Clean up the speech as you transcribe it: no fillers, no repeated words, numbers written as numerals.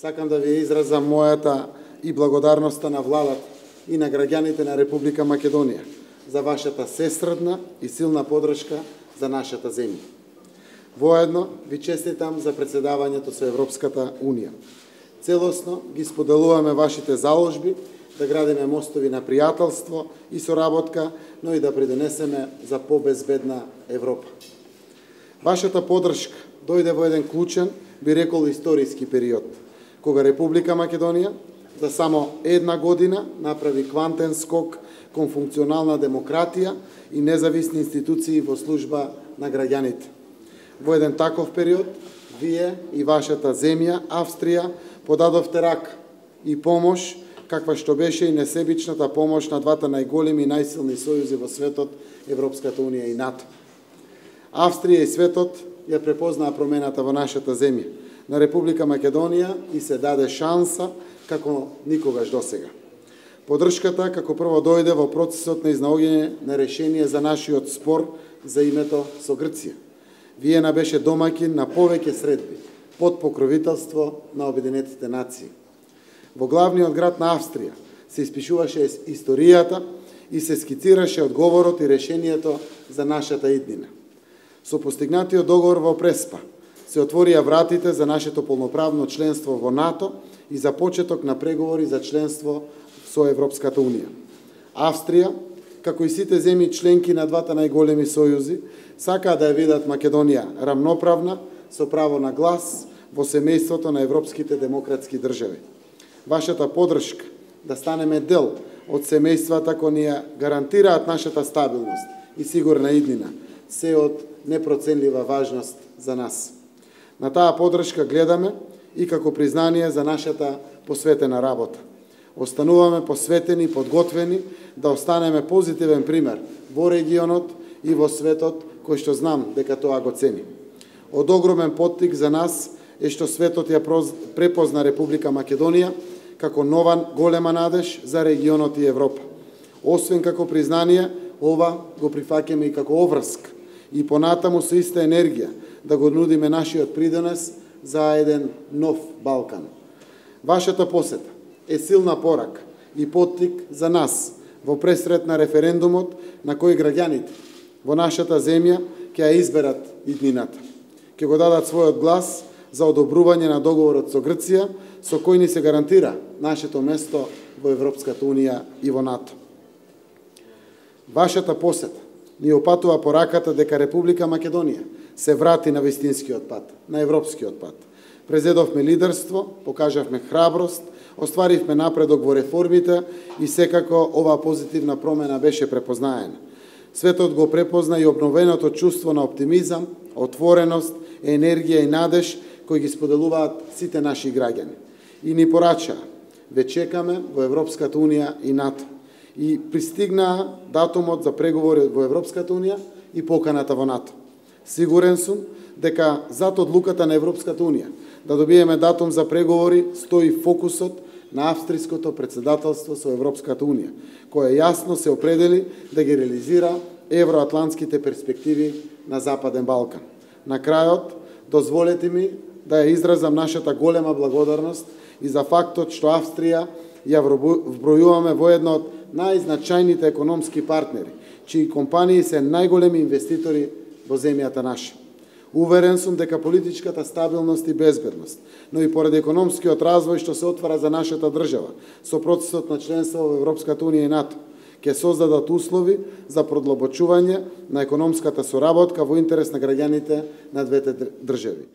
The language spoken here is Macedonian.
Сакам да ви изразам мојата и благодарноста на владата и на граѓаните на Република Македонија за вашата сестрдна и силна подршка за нашата земја. Воедно ви честитам за председавањето со Европската Унија. Целосно ги споделуваме вашите заложби да градиме мостови на пријателство и соработка, но и да придонесеме за побезбедна Европа. Вашата подршка дојде во еден клучен, би рекол, историски период, кога Република Македонија за само една година направи квантен скок кон функционална демократија и независни институции во служба на граѓаните. Во еден таков период, вие и вашата земја, Австрија, подадовте рака и помош, каква што беше и несебичната помош на двата најголеми и најсилни сојузи во светот, Европската Унија и НАТО. Австрија и светот ја препознаа промената во нашата земја, на Република Македонија, и се даде шанса како никогаш досега. Подршката како прво дојде во процесот на изнаоѓање на решение за нашиот спор за името со Грција. Виена беше домаќин на повеќе средби под покровителство на Обединетите нации. Во главниот град на Австрија се испишуваше историјата и се скицираше одговорот и решението за нашата иднина. Со постигнатиот договор во Преспа се отворија вратите за нашето полноправно членство во НАТО и за почеток на преговори за членство со Европската Унија. Австрија, како и сите земји членки на двата најголеми сојузи, сакаа да ја видат Македонија рамноправна, со право на глас во семејството на европските демократски држави. Вашата подршка да станеме дел од семејствата кои ни ја гарантираат нашата стабилност и сигурна иднина, се од непроценлива важност за нас. На таа подршка гледаме и како признание за нашата посветена работа. Остануваме посветени и подготвени да останеме позитивен пример во регионот и во светот, кој што знам дека тоа го цени. Од огромен поттик за нас е што светот ја препозна Република Македонија како нова голема надеж за регионот и Европа. Освен како признание, ова го прифаќаме и како обврска и понатаму со иста енергија да го нудиме нашиот придонес за еден нов Балкан. Вашата посета е силна порака и поттик за нас во пресрет на референдумот на кој граѓаните во нашата земја ќе ја изберат иднината. Ќе го дадат својот глас за одобрување на договорот со Грција, со кој ни се гарантира нашето место во Европската Унија и во НАТО. Вашата посета ни опатува пораката дека Република Македонија се врати на вистинскиот пат, на европскиот пат. Презедовме лидерство, покажавме храброст, остваривме напредок во реформите и секако оваа позитивна промена беше препознаена. Светот го препозна и обновеното чувство на оптимизам, отвореност, енергија и надеж кои ги споделуваат сите наши граѓани. И ни порачаа: ве чекаме во Европската Унија и НАТО. И пристигнаа датумот за преговори во Европската Унија и поканата во НАТО. Сигурен сум дека зад одлуката на Европската Унија да добиеме датум за преговори стои фокусот на австриското председателство со Европската Унија, која јасно се определи да ги реализира евроатлантските перспективи на Западен Балкан. На крајот, дозволете ми да ја изразам нашата голема благодарност и за фактот што Австрија ја вбројуваме во едно од најзначајните економски партнери, чии компании се најголеми инвеститори во земјата наша. Уверен сум дека политичката стабилност и безбедност, но и поради економскиот развој што се отвара за нашата држава со процесот на членство во Европската Унија и НАТО, ќе создадат услови за продлабочување на економската соработка во интерес на граѓаните на двете држави.